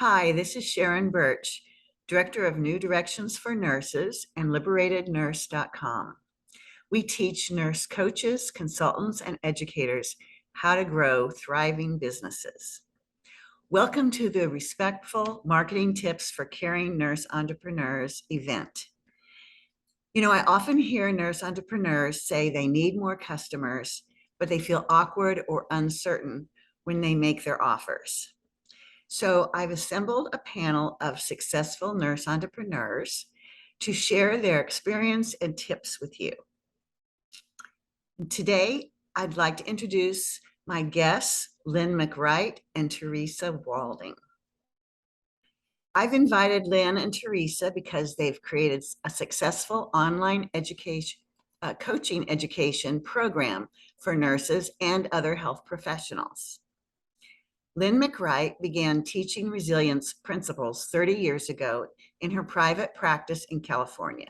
Hi, this is Sharon Birch, Director of New Directions for Nurses and LiberatedNurse.com. We teach nurse coaches, consultants, and educators how to grow thriving businesses. Welcome to the Respectful Marketing Tips for Caring Nurse Entrepreneurs event. I often hear nurse entrepreneurs say they need more customers, but they feel awkward or uncertain when they make their offers. So I've assembled a panel of successful nurse entrepreneurs to share their experience and tips with you. Today, I'd like to introduce my guests, Lyn McCright and Teresa Walding. I've invited Lyn and Teresa because they've created a successful online coaching education program for nurses and other health professionals. Lyn McCright began teaching resilience principles 30 years ago in her private practice in California.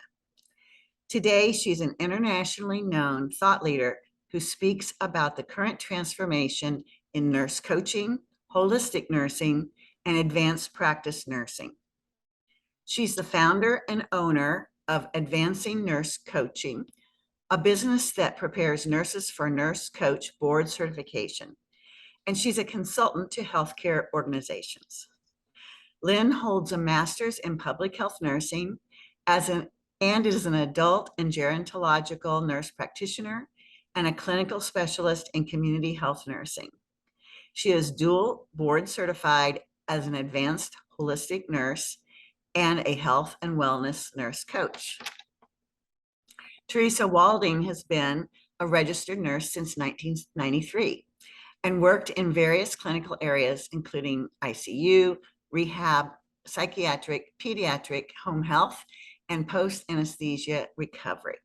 Today, she's an internationally known thought leader who speaks about the current transformation in nurse coaching, holistic nursing, and advanced practice nursing. She's the founder and owner of Advancing Nurse Coaching, a business that prepares nurses for nurse coach board certification. And she's a consultant to healthcare organizations. Lyn holds a master's in public health nursing and is an adult and gerontological nurse practitioner and a clinical specialist in community health nursing. She is dual board certified as an advanced holistic nurse and a health and wellness nurse coach. Teresa Walding has been a registered nurse since 1993 and worked in various clinical areas, including ICU, rehab, psychiatric, pediatric, home health, and post-anesthesia recovery.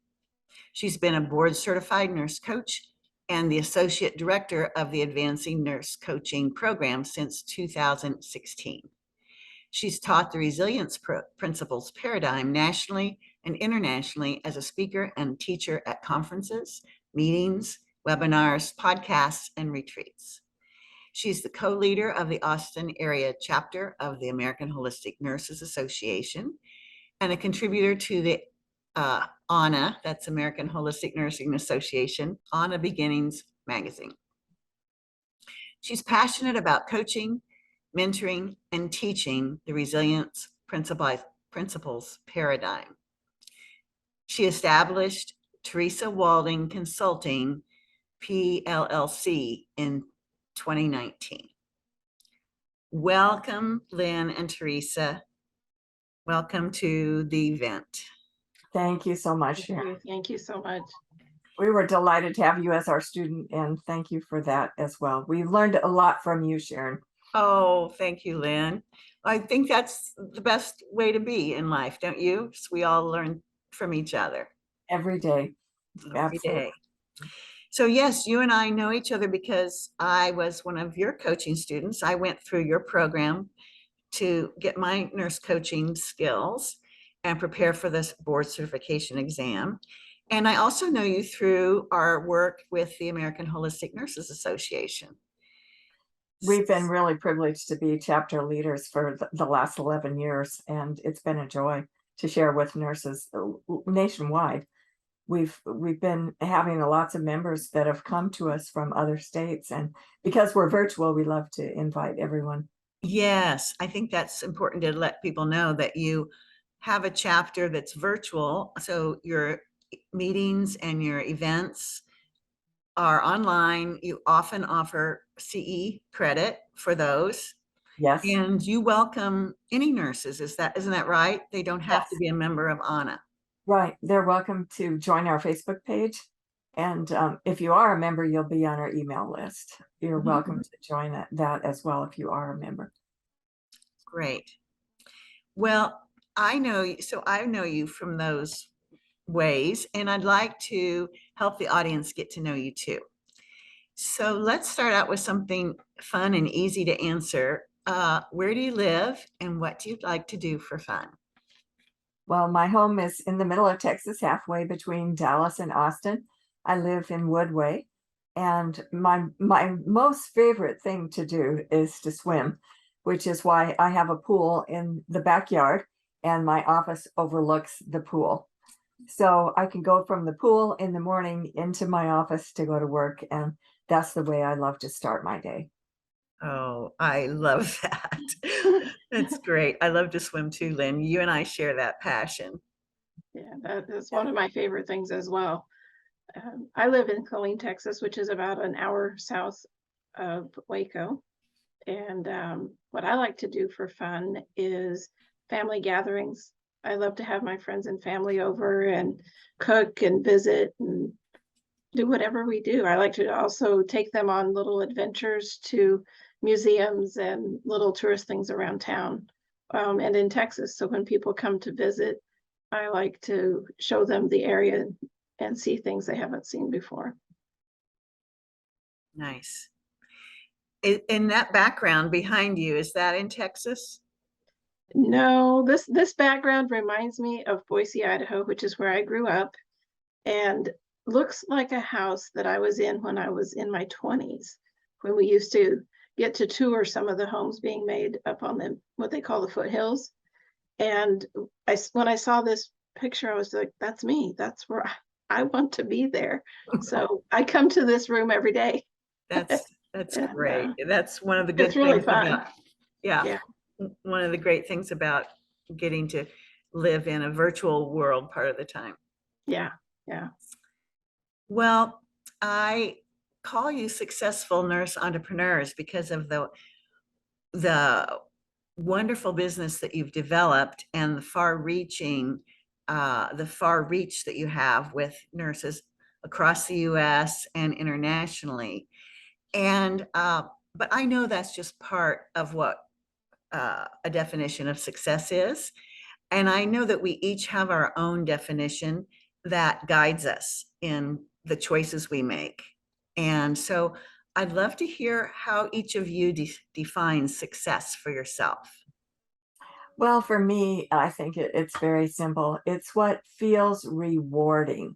She's been a board certified nurse coach and the associate director of the Advancing Nurse Coaching program since 2016. She's taught the resilience principles paradigm nationally and internationally as a speaker and teacher at conferences, meetings, webinars, podcasts, and retreats. She's the co-leader of the Austin area chapter of the American Holistic Nurses Association and a contributor to the AHNA, that's American Holistic Nursing Association, AHNA Beginnings magazine. She's passionate about coaching, mentoring, and teaching the resilience principles paradigm. She established Teresa Walding Consulting PLLC in 2019. Welcome, Lyn and Teresa. Welcome to the event. Thank you so much, Sharon. Thank you so much. We were delighted to have you as our student, and thank you for that as well. We learned a lot from you, Sharon. Oh, thank you, Lyn. I think that's the best way to be in life, don't you? So we all learn from each other. Every day. Every day. So yes, you and I know each other because I was one of your coaching students. I went through your program to get my nurse coaching skills and prepare for this board certification exam. And I also know you through our work with the American Holistic Nurses Association. We've been really privileged to be chapter leaders for the last 11 years, and it's been a joy to share with nurses nationwide. We've been having lots of members that have come to us from other states, and because we're virtual, we love to invite everyone. Yes, I think that's important to let people know that you have a chapter that's virtual. So your meetings and your events are online. You often offer CE credit for those. Yes. And you welcome any nurses. Isn't that right? They don't have Yes. to be a member of AHNA. Right. They're welcome to join our Facebook page. And if you are a member, you'll be on our email list. You're welcome to join that as well if you are a member. Great. Well, I know you from those ways, and I'd like to help the audience get to know you too. So let's start out with something fun and easy to answer. Where do you live and what do you like to do for fun? Well, my home is in the middle of Texas, halfway between Dallas and Austin. I live in Woodway, and my most favorite thing to do is to swim. which is why I have a pool in the backyard and my office overlooks the pool. So I can go from the pool in the morning into my office to go to work. And that's the way I love to start my day. Oh, I love that. That's great. I love to swim too, Lynn. You and I share that passion. Yeah, that is one of my favorite things as well. I live in Killeen, Texas, which is about an hour south of Waco. And what I like to do for fun is family gatherings. I love to have my friends and family over and cook and visit and do whatever we do. I like to also take them on little adventures to museums and little tourist things around town and in Texas. So when people come to visit, I like to show them the area and see things they haven't seen before. Nice. In that background behind you, is that in Texas? No, this background reminds me of Boise, Idaho, which is where I grew up, and looks like a house that I was in when I was in my 20s, when we used to get to tour some of the homes being made up on the what they call the foothills. And when I saw this picture, I was like, that's me. That's where I want to be there. So I come to this room every day. That's And, great. That's one of the good it's really things fun. about, yeah, Yeah. one of the great things about getting to live in a virtual world part of the time. Yeah. Yeah. Well, I call you successful nurse entrepreneurs because of the wonderful business that you've developed and the far reach that you have with nurses across the US and internationally. And but I know that's just part of what a definition of success is. And I know that we each have our own definition that guides us in the choices we make. And so I'd love to hear how each of you defines success for yourself. Well, for me, I think it's very simple. It's what feels rewarding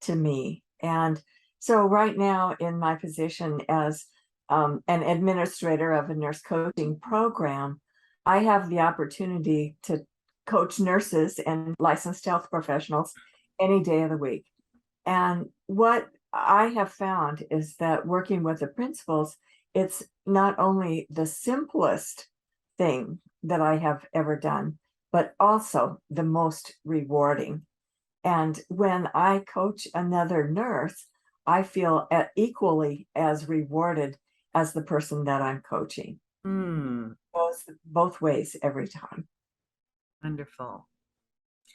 to me. And so right now in my position as an administrator of a nurse coaching program, I have the opportunity to coach nurses and licensed health professionals any day of the week. And what I have found is that working with the principals, it's not only the simplest thing that I have ever done, but also the most rewarding. And when I coach another nurse, I feel equally as rewarded as the person that I'm coaching. Goes both ways every time. Wonderful.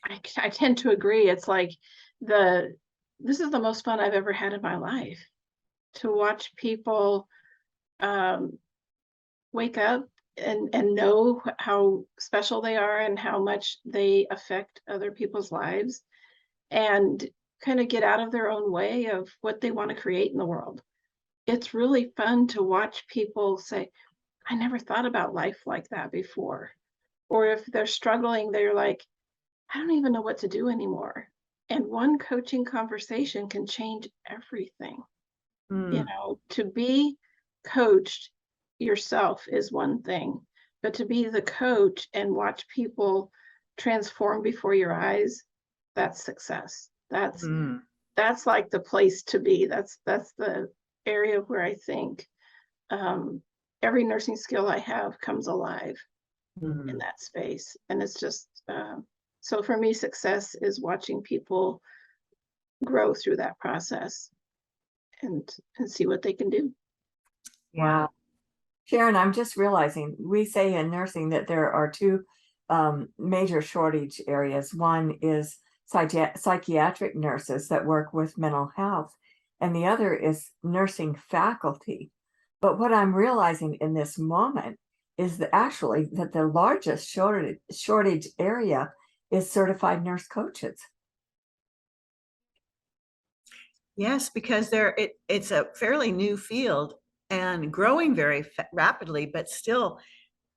I tend to agree. It's like this is the most fun I've ever had in my life, to watch people wake up and know how special they are and how much they affect other people's lives, and kind of get out of their own way of what they want to create in the world. It's really fun to watch people say, I never thought about life like that before. Or if they're struggling, they're like, I don't even know what to do anymore. And one coaching conversation can change everything. You know, to be coached yourself is one thing, but to be the coach and watch people transform before your eyes, that's success. That's like the place to be. That's the area where I think every nursing skill I have comes alive in that space. And it's just so for me, success is watching people grow through that process and see what they can do. Yeah. Sharon, I'm just realizing we say in nursing that there are two major shortage areas. One is psychiatric nurses that work with mental health, and the other is nursing faculty. But what I'm realizing in this moment is that actually that the largest shortage area is certified nurse coaches. Yes, because it's a fairly new field and growing very rapidly, but still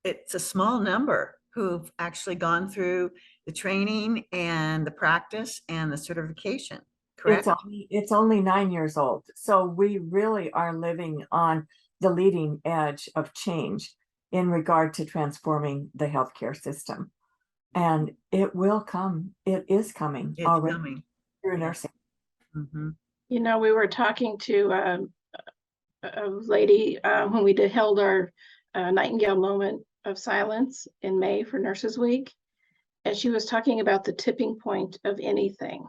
it's a small number who've actually gone through the training and the practice and the certification, correct? It's only 9 years old. So we really are living on the leading edge of change in regard to transforming the healthcare system. And it will come. It is coming It's already coming. through Yeah. nursing. Mm-hmm. You know, we were talking to a lady when we held our Nightingale moment of silence in May for Nurses Week. And she was talking about the tipping point of anything.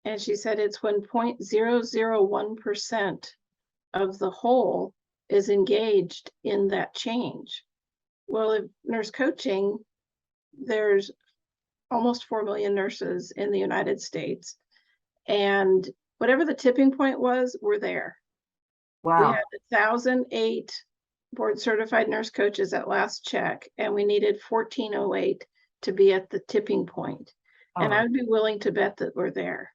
And she said it's when 0.001% of the whole is engaged in that change. Well, if nurse coaching, there's almost 4 million nurses in the United States. And whatever the tipping point was, we're there. We Wow. had 1,008 board certified nurse coaches at last check, and we needed 1,408 to be at the tipping point. And I Oh, would be willing to bet that we're there.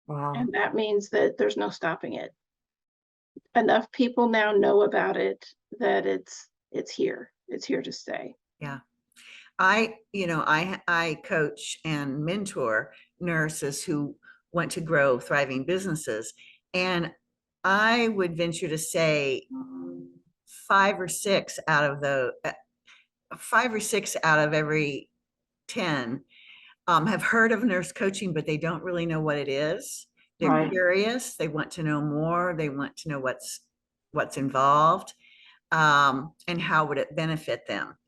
wow. And that means that there's no stopping it. Enough people now know about it that it's here. It's here to stay. Yeah. I coach and mentor nurses who want to grow thriving businesses. And I would venture to say 5 or 6 out of every 10 have heard of nurse coaching, but they don't really know what it is. They're Right. curious. They want to know more. They want to know what's involved, and how would it benefit them.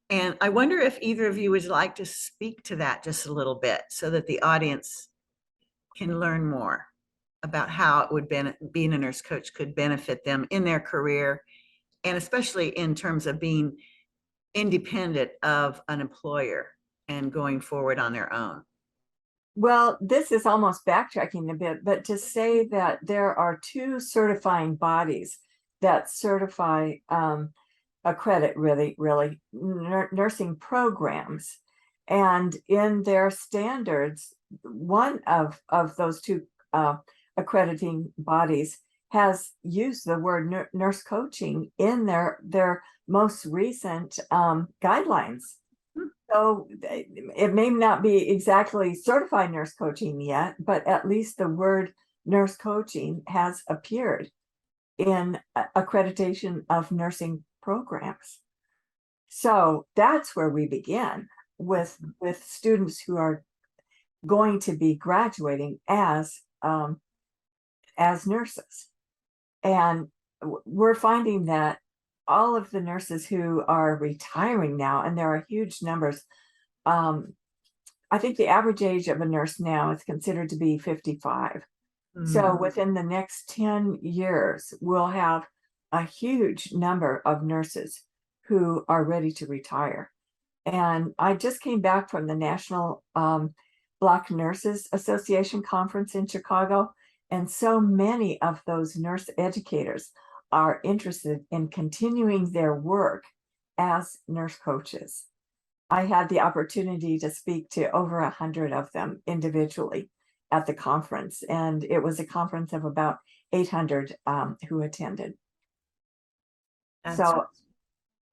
And I wonder if either of you would like to speak to that just a little bit so that the audience can learn more about how it would being a nurse coach could benefit them in their career, and especially in terms of being independent of an employer and going forward on their own. Well, this is almost backtracking a bit, but to say that there are 2 certifying bodies that certify, accredit really nursing programs. And in their standards, one of those 2 accrediting bodies has used the word nurse coaching in their most recent guidelines. So it may not be exactly certified nurse coaching yet, but at least the word nurse coaching has appeared in accreditation of nursing programs. So that's where we begin with students who are going to be graduating as nurses. And we're finding that all of the nurses who are retiring now, and there are huge numbers, I think the average age of a nurse now is considered to be 55. So within the next 10 years, we'll have a huge number of nurses who are ready to retire. And I just came back from the National Black Nurses Association conference in Chicago, and so many of those nurse educators are interested in continuing their work as nurse coaches. I had the opportunity to speak to over 100 of them individually at the conference, and it was a conference of about 800 who attended. That's So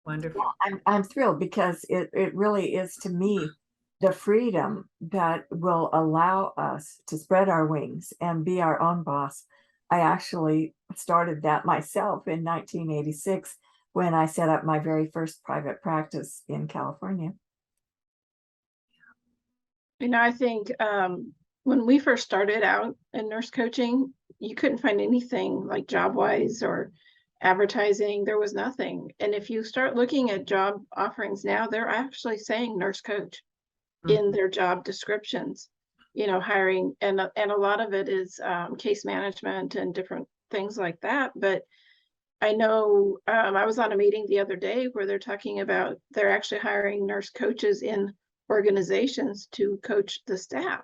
wonderful. I'm thrilled because it really is, to me, the freedom that will allow us to spread our wings and be our own boss. I actually started that myself in 1986 when I set up my very first private practice in California. You know, I think when we first started out in nurse coaching, you couldn't find anything like JobWise or advertising. There was nothing. And if you start looking at job offerings now, they're actually saying nurse coach in their job descriptions, you know, hiring. And a lot of it is case management and different things like that. But I know I was on a meeting the other day where they're talking about they're actually hiring nurse coaches in organizations to coach the staff.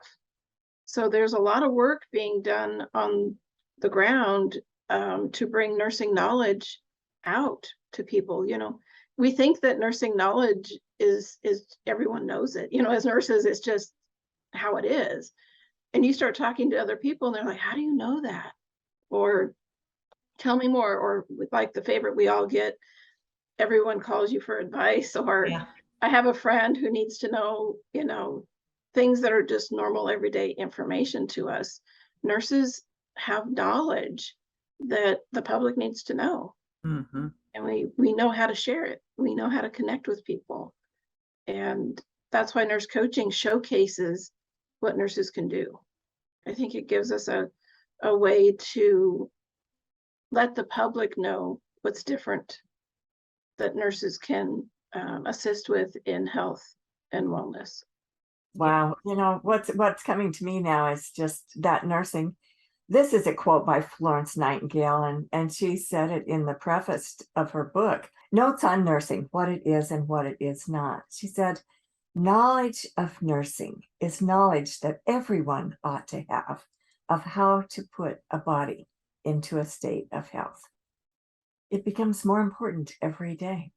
So there's a lot of work being done on the ground to bring nursing knowledge out to people. You know, we think that nursing knowledge is everyone knows it. You know, as nurses, it's just how it is. And you start talking to other people and they're like, how do you know that? Or tell me more. Or with like the favorite we all get, everyone calls you for advice. Or Yeah. I have a friend who needs to know, you know, things that are just normal everyday information to us. Nurses have knowledge that the public needs to know. Mm-hmm. and we know how to share it. We know how to connect with people. And that's why nurse coaching showcases what nurses can do. I think it gives us a way to let the public know what's different that nurses can assist with in health and wellness. Wow. You know, what's coming to me now is just that nursing. This is a quote by Florence Nightingale, and she said it in the preface of her book, Notes on Nursing, What It Is and What It Is Not. She said, knowledge of nursing is knowledge that everyone ought to have of how to put a body into a state of health. It becomes more important every day.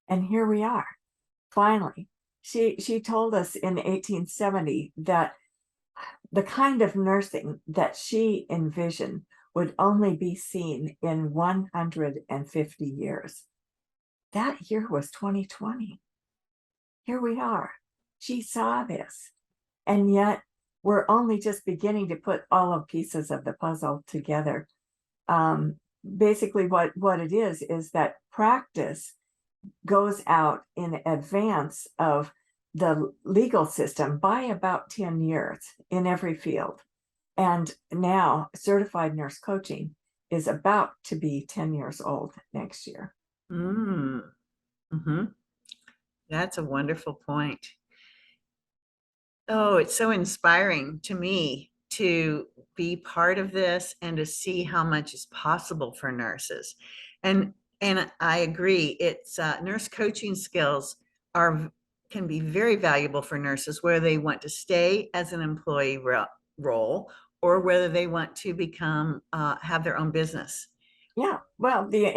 And here we are, finally. She told us in 1870 that the kind of nursing that she envisioned would only be seen in 150 years. That year was 2020. Here we are. She saw this, and yet we're only just beginning to put all of pieces of the puzzle together. Basically, what it is that practice goes out in advance of the legal system by about 10 years in every field. And now certified nurse coaching is about to be 10 years old next year. Mm-hmm. That's a wonderful point. Oh, it's so inspiring to me to be part of this and to see how much is possible for nurses. And I agree, it's nurse coaching skills can be very valuable for nurses, whether they want to stay as an employee role or whether they want to become have their own business. Yeah, well, the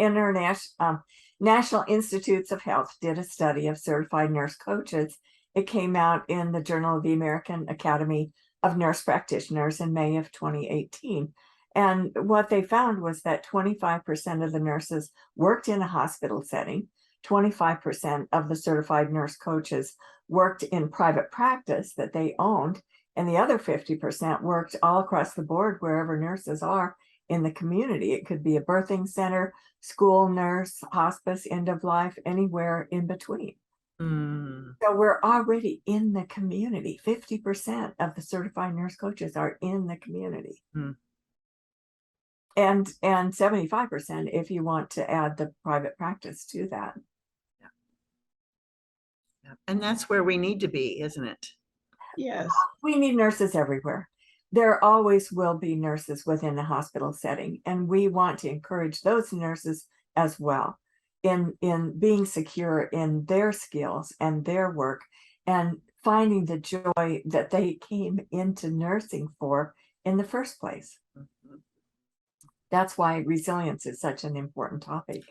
National Institutes of Health did a study of certified nurse coaches. It came out in the Journal of the American Academy of Nurse Practitioners in May of 2018. And what they found was that 25% of the nurses worked in a hospital setting, 25% of the certified nurse coaches worked in private practice that they owned, and the other 50% worked all across the board wherever nurses are in the community. It could be a birthing center, school nurse, hospice, end of life, anywhere in between. So we're already in the community. 50% of the certified nurse coaches are in the community. And 75% if you want to add the private practice to that. Yeah. And that's where we need to be, isn't it? Yes. We need nurses everywhere. There always will be nurses within the hospital setting, and we want to encourage those nurses as well in being secure in their skills and their work and finding the joy that they came into nursing for in the first place. That's why resilience is such an important topic.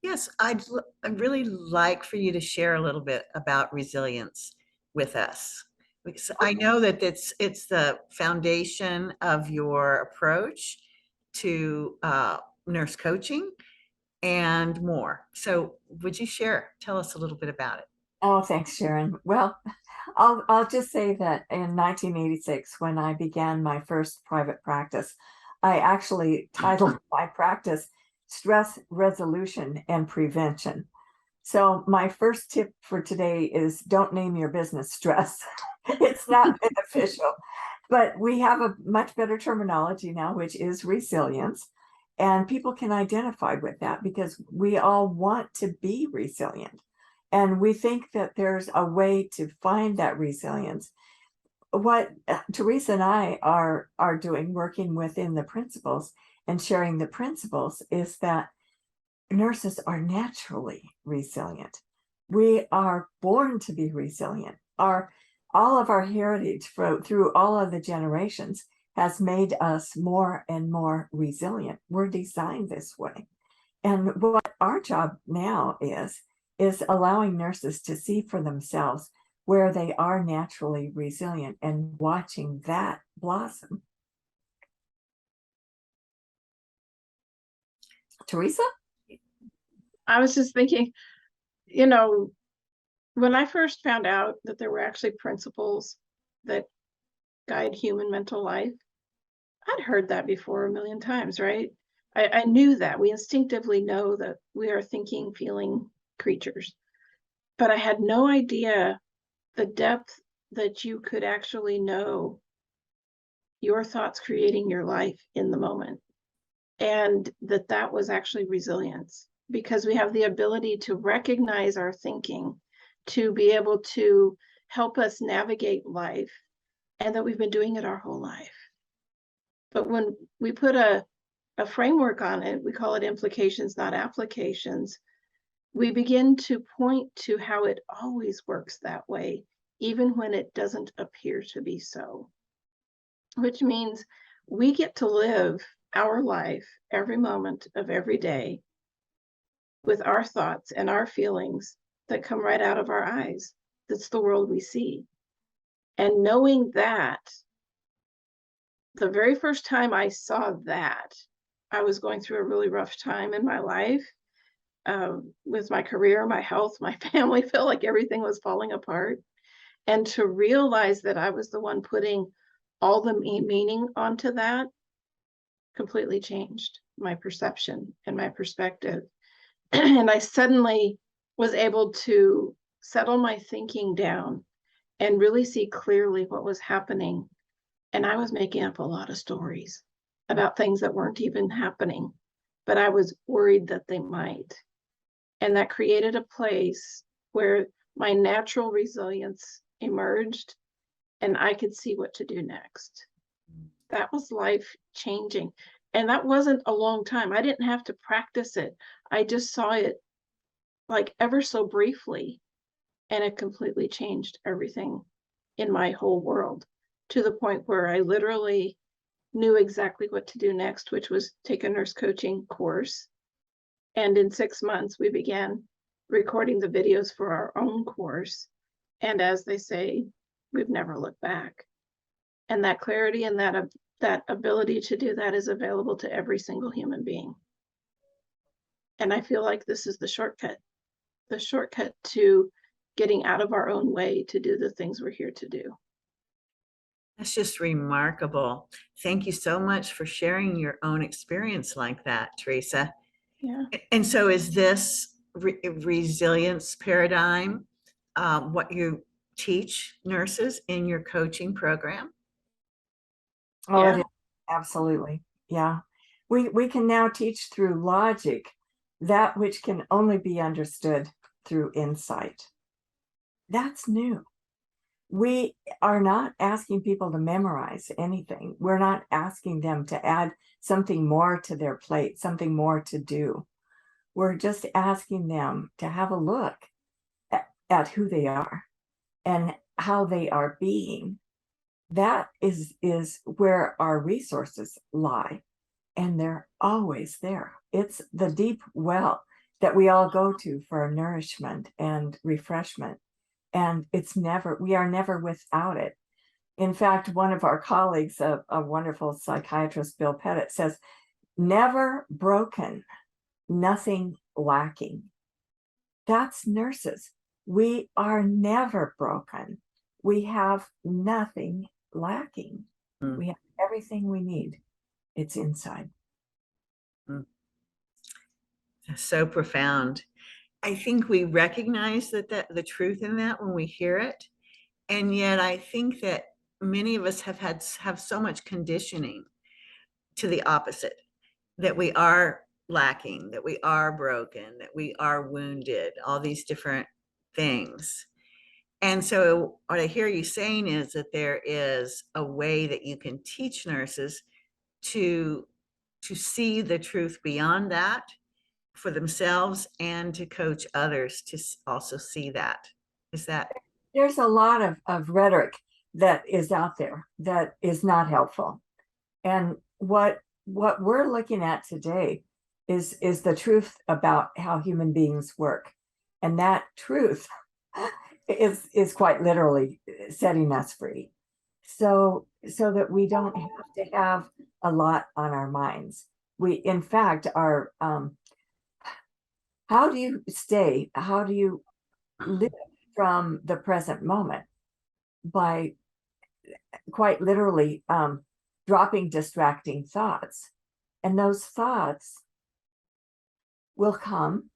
Yes, I'd really like for you to share a little bit about resilience with us. Because I know that it's the foundation of your approach to nurse coaching and more. So would you tell us a little bit about it? Oh, thanks, Sharon. Well, I'll just say that in 1986, when I began my first private practice, I actually titled my practice Stress Resolution and Prevention. So my first tip for today is don't name your business stress. It's not beneficial, but we have a much better terminology now, which is resilience. And people can identify with that because we all want to be resilient. And we think that there's a way to find that resilience. What Teresa and I are doing, working within the principles and sharing the principles, is that nurses are naturally resilient. We are born to be resilient. All of our heritage through all of the generations has made us more and more resilient. We're designed this way. And what our job now is allowing nurses to see for themselves where they are naturally resilient and watching that blossom. Teresa? I was just thinking, you know, when I first found out that there were actually principles that guide human mental life, I'd heard that before a million times, right? I knew that. We instinctively know that we are thinking, feeling creatures. But I had no idea the depth that you could actually know your thoughts creating your life in the moment. And that was actually resilience, because we have the ability to recognize our thinking, to be able to help us navigate life, and that we've been doing it our whole life. But when we put a framework on it, we call it implications, not applications, we begin to point to how it always works that way, even when it doesn't appear to be so. Which means we get to live our life every moment of every day with our thoughts and our feelings that come right out of our eyes. That's the world we see. And knowing that, the very first time I saw that, I was going through a really rough time in my life, with my career, my health, my family. Felt like everything was falling apart. And to realize that I was the one putting all the meaning onto that completely changed my perception and my perspective. And I suddenly was able to settle my thinking down and really see clearly what was happening. And I was making up a lot of stories about things that weren't even happening, but I was worried that they might. And that created a place where my natural resilience emerged and I could see what to do next. That was life changing. And that wasn't a long time. I didn't have to practice it. I just saw it like ever so briefly, and it completely changed everything in my whole world, to the point where I literally knew exactly what to do next, which was take a nurse coaching course. And in 6 months, we began recording the videos for our own course. And as they say, we've never looked back. And that clarity and that ability to do that is available to every single human being. And I feel like this is the shortcut to getting out of our own way to do the things we're here to do. That's just remarkable. Thank you so much for sharing your own experience like that, Teresa. Yeah. And so is this resilience paradigm what you teach nurses in your coaching program? Oh, Yeah. it is. Absolutely. Yeah. We can now teach through logic that which can only be understood through insight. That's new. We are not asking people to memorize anything. We're not asking them to add something more to their plate, something more to do. We're just asking them to have a look at who they are and how they are being. That is where our resources lie, and they're always there. It's the deep well that we all go to for nourishment and refreshment, and we are never without it. In fact, one of our colleagues, a wonderful psychiatrist, Bill Pettit, says, never broken, nothing lacking. That's nurses. We are never broken. We have nothing lacking. Mm. We have everything we need. It's inside. That's so profound. I think we recognize that the truth in that when we hear it. And yet I think that many of us have so much conditioning to the opposite, that we are lacking, that we are broken, that we are wounded, all these different things. And so what I hear you saying is that there is a way that you can teach nurses to see the truth beyond that for themselves and to coach others to also see that. Is that? There's a lot of rhetoric that is out there that is not helpful. And what we're looking at today is the truth about how human beings work. And that truth is quite literally setting us free. So that we don't have to have a lot on our minds. We, in fact, are, how do you live from the present moment? By quite literally dropping distracting thoughts And those thoughts will come,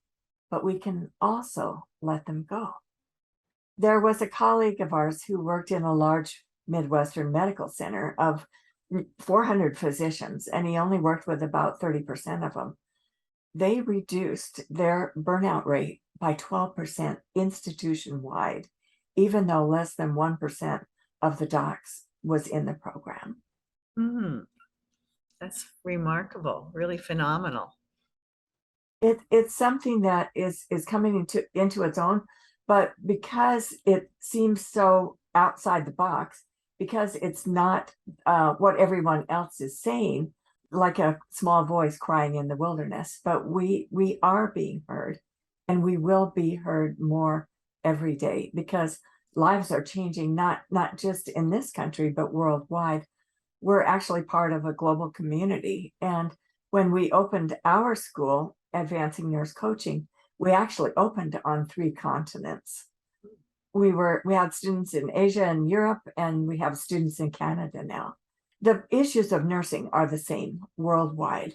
but we can also let them go. There was a colleague of ours who worked in a large Midwestern medical center of 400 physicians, and he only worked with about 30% of them. They reduced their burnout rate by 12% institution-wide, even though less than 1% of the docs was in the program. That's remarkable, really phenomenal. It's something that is coming into its own, but because it seems so outside the box, because it's not what everyone else is saying, like a small voice crying in the wilderness, but we are being heard, and we will be heard more every day, because lives are changing, not just in this country, but worldwide. We're actually part of a global community. And when we opened our school, Advancing Nurse Coaching, we actually opened on 3 continents. We had students in Asia and Europe, and we have students in Canada now. The issues of nursing are the same worldwide.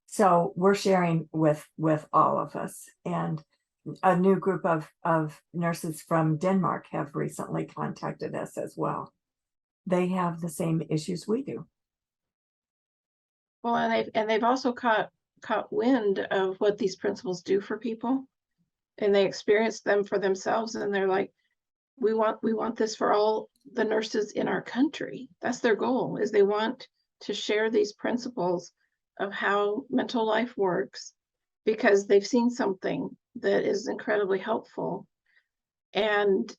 So we're sharing with all of us. And a new group of nurses from Denmark have recently contacted us as well. They have the same issues we do. Well, and they've also caught wind of what these principles do for people, and they experience them for themselves, and they're like, we want this for all the nurses in our country. That's their goal, is they want to share these principles of how mental life works, because they've seen something that is incredibly helpful and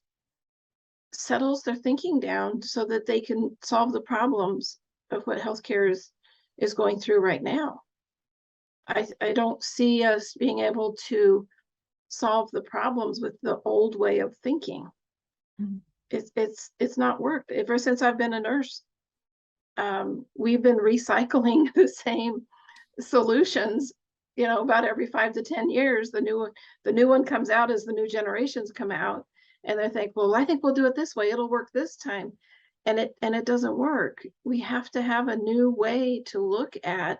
settles their thinking down so that they can solve the problems of what healthcare is going through right now. I don't see us being able to solve the problems with the old way of thinking. Mm-hmm. It's not worked. Ever since I've been a nurse, we've been recycling the same solutions, about every 5 to 10 years. The new one comes out as the new generations come out, and they think, well, I think we'll do it this way, it'll work this time, and it doesn't work. We have to have a new way to look at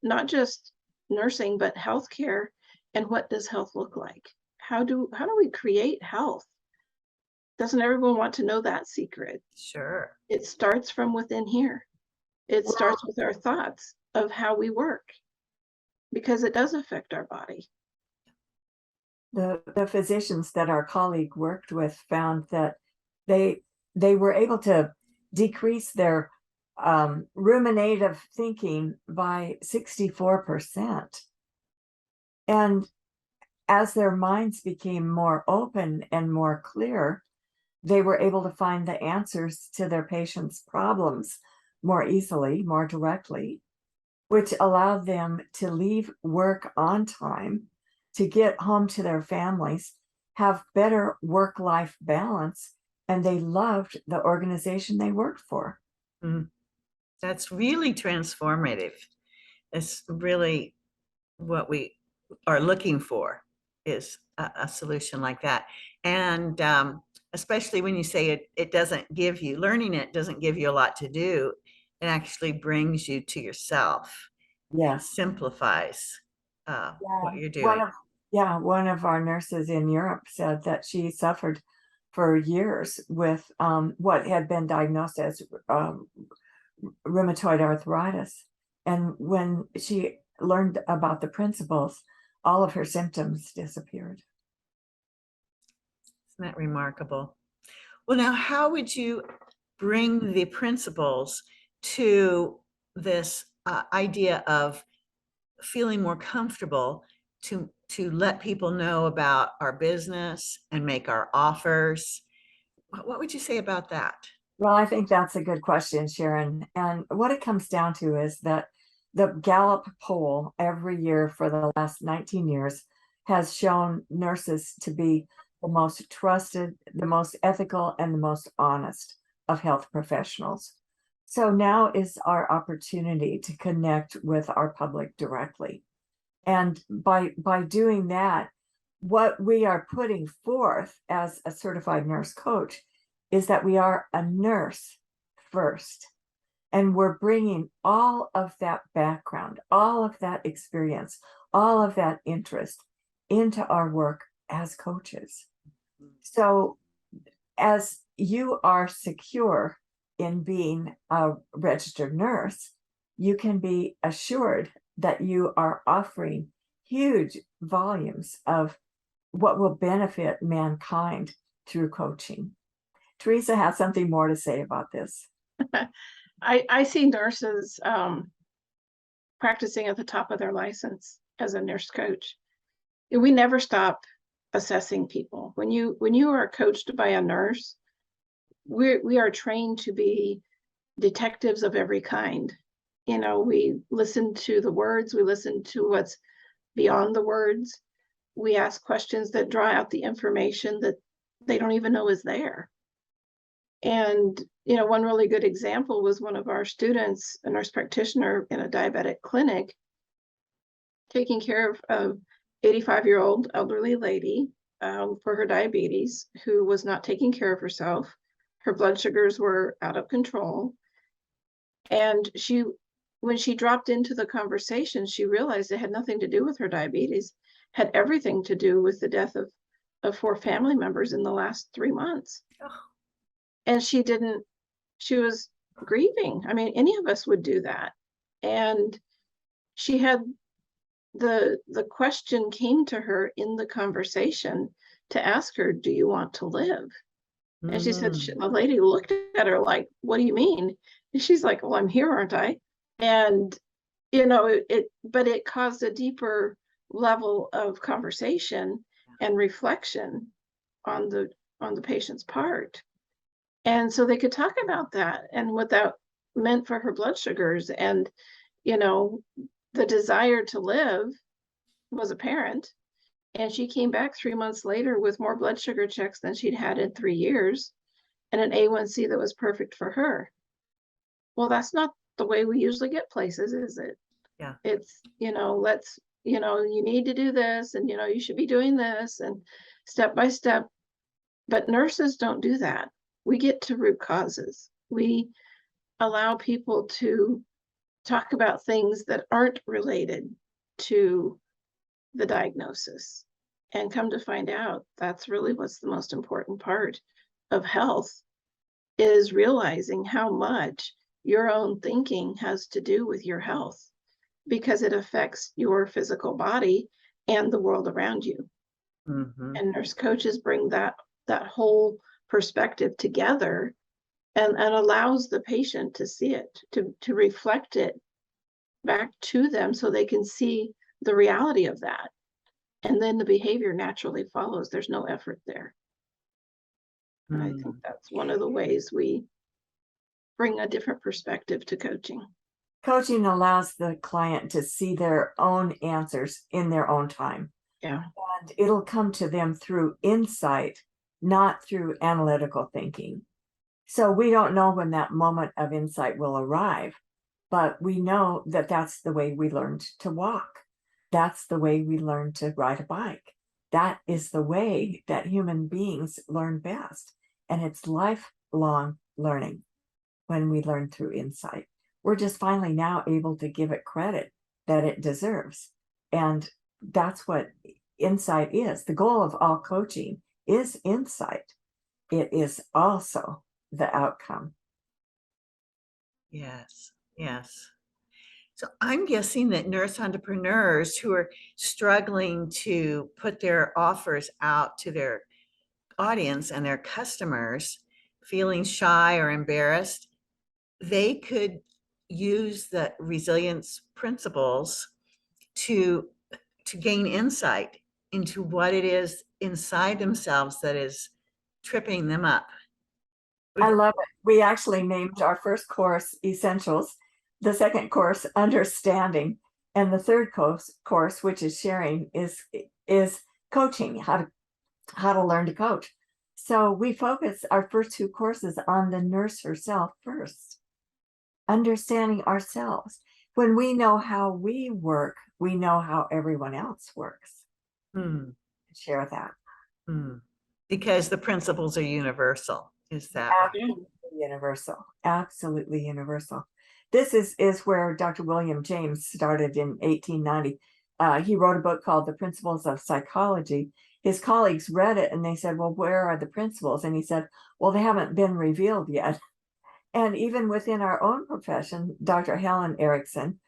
not just nursing, but healthcare, and what does health look like? How do we create health? Doesn't everyone want to know that secret? Sure. It starts from within here. It starts with our thoughts of how we work, because it does affect our body. The physicians that our colleague worked with found that they were able to decrease their ruminative thinking by 64%. And as their minds became more open and more clear, they were able to find the answers to their patients' problems more easily, more directly, which allowed them to leave work on time, to get home to their families, have better work-life balance, and they loved the organization they worked for. That's really transformative. It's really what we are looking for, is a solution like that. And especially when you say it doesn't give you, learning it doesn't give you a lot to do. It actually brings you to yourself. Yes. Simplifies what you're doing. One of our nurses in Europe said that she suffered for years with what had been diagnosed as rheumatoid arthritis. And when she learned about the principles, all of her symptoms disappeared. Isn't that remarkable? Well, now, how would you bring the principles to this idea of feeling more comfortable to let people know about our business and make our offers? What would you say about that? Well, I think that's a good question, Sharon. And what it comes down to is that the Gallup poll every year for the last 19 years has shown nurses to be the most trusted, the most ethical, and the most honest of health professionals. So now is our opportunity to connect with our public directly. And by doing that, what we are putting forth as a certified nurse coach is that we are a nurse first. And we're bringing all of that background, all of that experience, all of that interest into our work as coaches. So as you are secure in being a registered nurse, you can be assured that you are offering huge volumes of what will benefit mankind through coaching. Teresa has something more to say about this. I see nurses practicing at the top of their license as a nurse coach. We never stop assessing people. When you are coached by a nurse, we are trained to be detectives of every kind. You know, we listen to the words, we listen to what's beyond the words. We ask questions that draw out the information that they don't even know is there. And, you know, one really good example was one of our students, a nurse practitioner in a diabetic clinic, taking care of an 85-year-old elderly lady for her diabetes, who was not taking care of herself. Her blood sugars were out of control. And when she dropped into the conversation, she realized it had nothing to do with her diabetes, had everything to do with the death of 4 family members in the last 3 months. Oh. And she was grieving. I mean, any of us would do that. And she had the question came to her in the conversation to ask her, do you want to live? And she said, the lady looked at her like, what do you mean? And she's like, well, I'm here, aren't I? And, you know, but it caused a deeper level of conversation and reflection on the patient's part. And so they could talk about that and what that meant for her blood sugars. And, you know, the desire to live was apparent. And she came back 3 months later with more blood sugar checks than she'd had in 3 years and an A1C that was perfect for her. Well, that's not the way we usually get places, is it? Yeah. It's, you know, you need to do this, and, you know, you should be doing this, and step by step. But nurses don't do that. We get to root causes. We allow people to talk about things that aren't related to the diagnosis, and come to find out that's really what's the most important part of health, is realizing how much your own thinking has to do with your health, because it affects your physical body and the world around you. And nurse coaches bring that whole perspective together and allows the patient to see it, to reflect it back to them so they can see the reality of that. And then the behavior naturally follows. There's no effort there. And I think that's one of the ways we bring a different perspective to coaching. Coaching allows the client to see their own answers in their own time. Yeah. And it'll come to them through insight, not through analytical thinking. So we don't know when that moment of insight will arrive, but we know that that's the way we learned to walk. That's the way we learned to ride a bike. That is the way that human beings learn best. And it's lifelong learning when we learn through insight. We're just finally now able to give it credit that it deserves. And that's what insight is. The goal of all coaching is insight. It is also the outcome. Yes, yes. So I'm guessing that nurse entrepreneurs who are struggling to put their offers out to their audience and their customers, feeling shy or embarrassed, they could use the resilience principles to gain insight into what it is inside themselves that is tripping them up. I love it. We actually named our first course Essentials, the second course Understanding, and the third course, which is sharing, is coaching, how to learn to coach. So we focus our first 2 courses on the nurse herself first, understanding ourselves. When we know how we work, we know how everyone else works. Share that. Because the principles are universal. Is that absolutely universal? Absolutely universal. This is where Dr. William James started in 1890. He wrote a book called The Principles of Psychology. His colleagues read it and they said, well, where are the principles? And he said, well, they haven't been revealed yet. And even within our own profession, Dr. Helen Erickson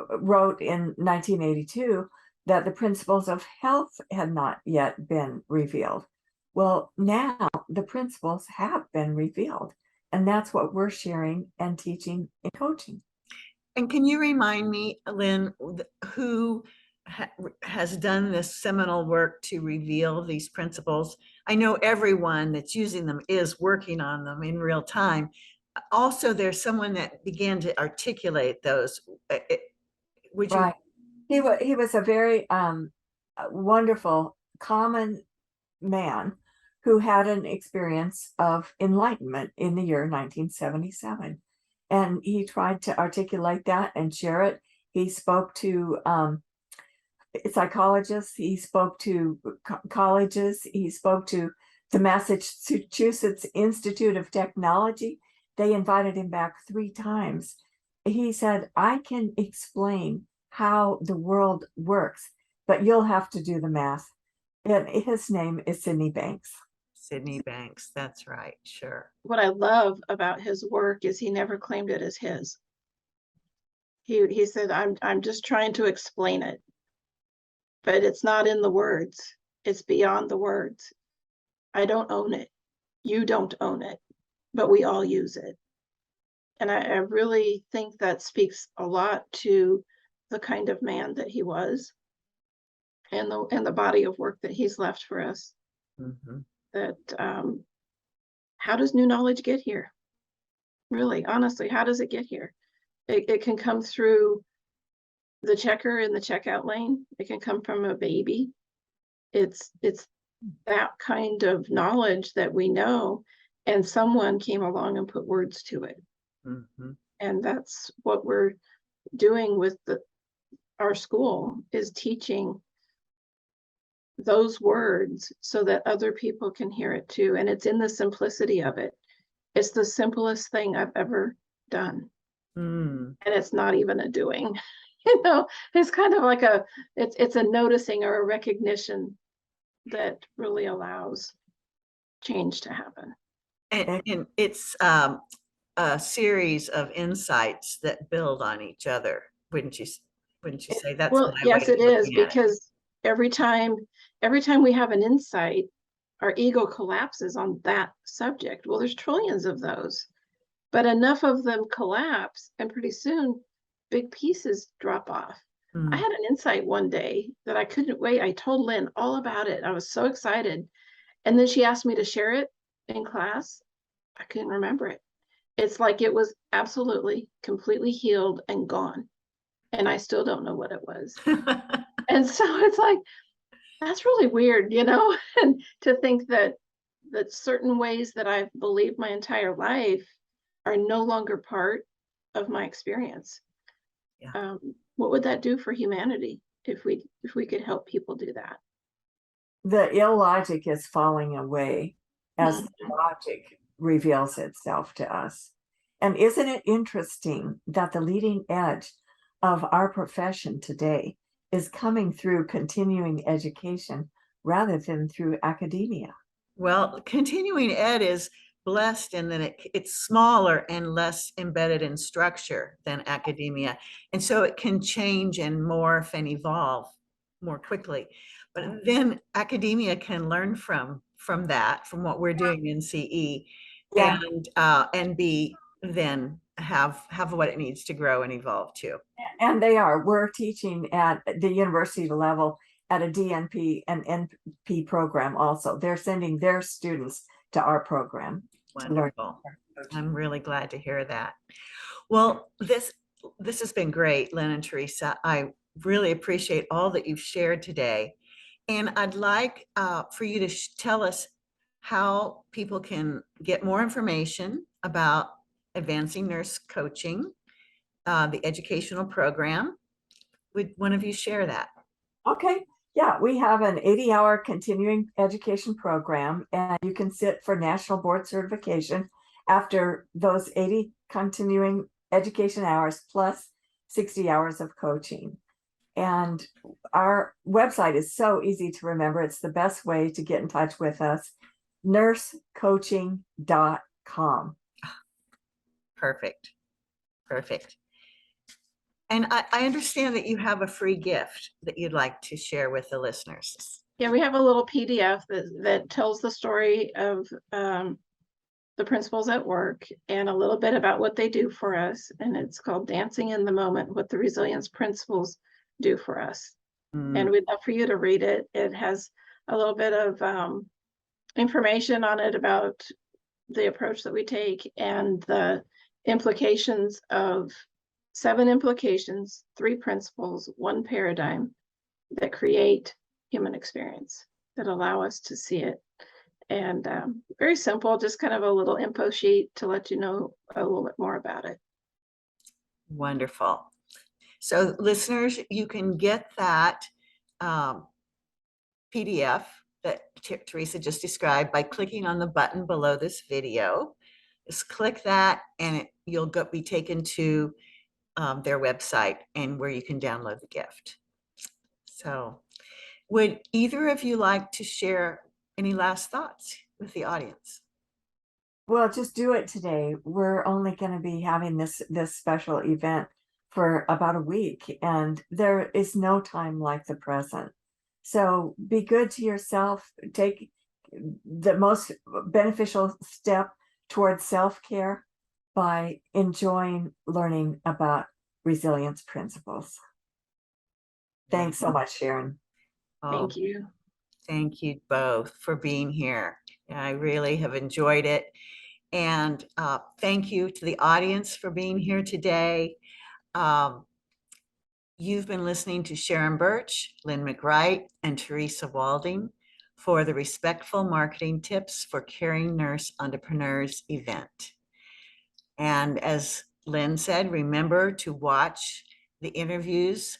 wrote in 1982 that the principles of health had not yet been revealed. Well, now the principles have been revealed, and that's what we're sharing and teaching and coaching. And can you remind me, Lyn, who has done this seminal work to reveal these principles? I know everyone that's using them is working on them in real time. Also, there's someone that began to articulate those. Would you? Right. He was a very wonderful, common man who had an experience of enlightenment in the year 1977. And he tried to articulate that and share it. He spoke to psychologists, he spoke to colleges, he spoke to the Massachusetts Institute of Technology. They invited him back 3 times. He said, I can explain how the world works, but you'll have to do the math. And his name is Sydney Banks. Sydney Banks, that's right, sure. What I love about his work is he never claimed it as his. He said, I'm just trying to explain it, but it's not in the words. It's beyond the words. I don't own it. You don't own it, but we all use it. And I really think that speaks a lot to the kind of man that he was and the body of work that he's left for us. Mm-hmm. That how does new knowledge get here? Really, honestly, how does it get here? It can come through the checker in the checkout lane. It can come from a baby. It's that kind of knowledge that we know, and someone came along and put words to it. Mm-hmm. And that's what we're doing with our school, is teaching those words so that other people can hear it too. And it's in the simplicity of it. It's the simplest thing I've ever done. Mm. And it's not even a doing. It's kind of like it's a noticing or a recognition that really allows change to happen. And it's a series of insights that build on each other, wouldn't you say? That's well, my yes, way of it is, looking at it. because every time we have an insight, our ego collapses on that subject. Well, there's trillions of those, but enough of them collapse, and pretty soon big pieces drop off. Mm. I had an insight one day that I couldn't wait. I told Lyn all about it. I was so excited. And then she asked me to share it in class. I couldn't remember it. It's like it was absolutely, completely healed and gone. And I still don't know what it was. And so it's like, that's really weird, and to think that certain ways that I've believed my entire life are no longer part of my experience. Yeah. What would that do for humanity if we could help people do that? The illogic is falling away as the logic reveals itself to us. And isn't it interesting that the leading edge of our profession today is coming through continuing education rather than through academia? Well, continuing ed is blessed in that it's smaller and less embedded in structure than academia. And so it can change and morph and evolve more quickly. But then academia can learn from what we're doing in CE, Yeah. and be then have what it needs to grow and evolve too. And they are. We're teaching at the university level at a DNP and NP program also. They're sending their students to our program. Wonderful. I'm really glad to hear that. Well, this has been great, Lyn and Teresa. I really appreciate all that you've shared today. And I'd like for you to tell us how people can get more information about Advancing Nurse Coaching, the educational program. Would one of you share that? Okay. Yeah, we have an 80-hour continuing education program, and you can sit for national board certification after those 80 continuing education hours plus 60 hours of coaching. And our website is so easy to remember. It's the best way to get in touch with us. nursecoaching.com. Perfect. Perfect. And I understand that you have a free gift that you'd like to share with the listeners. Yeah, we have a little PDF that tells the story of the principals at work and a little bit about what they do for us. And it's called Dancing in the Moment, What the Resilience Principles Do for Us. And we'd love for you to read it. It has a little bit of information on it about the approach that we take and the implications of 7 implications, 3 principles, 1 paradigm that create human experience, that allow us to see it. And very simple, just kind of a little info sheet to let you know a little bit more about it. Wonderful. So listeners, you can get that PDF that Teresa just described by clicking on the button below this video. Just click that and you'll be taken to their website and where you can download the gift. So would either of you like to share any last thoughts with the audience? Well, just do it today. We're only going to be having this special event for about a week, and there is no time like the present. So be good to yourself. Take the most beneficial step towards self-care by enjoying learning about resilience principles. Thanks so much, Sharon. Thank you. Thank you both for being here. I really have enjoyed it. And thank you to the audience for being here today. You've been listening to Sharon Birch, Lyn McCright, and Teresa Walding for the Respectful Marketing Tips for Caring Nurse Entrepreneurs event. And as Lyn said, remember to watch the interviews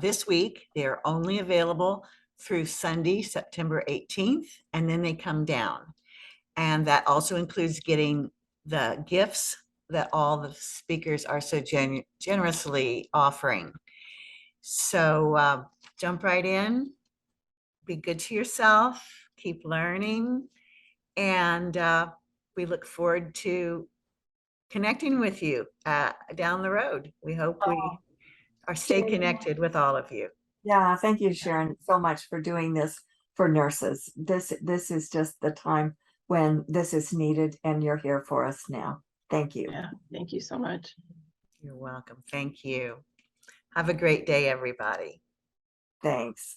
this week. They're only available through Sunday, September 18th, and then they come down. And that also includes getting the gifts that all the speakers are so generously offering. So jump right in, be good to yourself, keep learning, and we look forward to connecting with you down the road. We hope we are stay connected with all of you. Yeah, thank you, Sharon, so much for doing this for nurses. This is just the time when this is needed, and you're here for us now. Thank you. Yeah, thank you so much. You're welcome. Thank you. Have a great day, everybody. Thanks.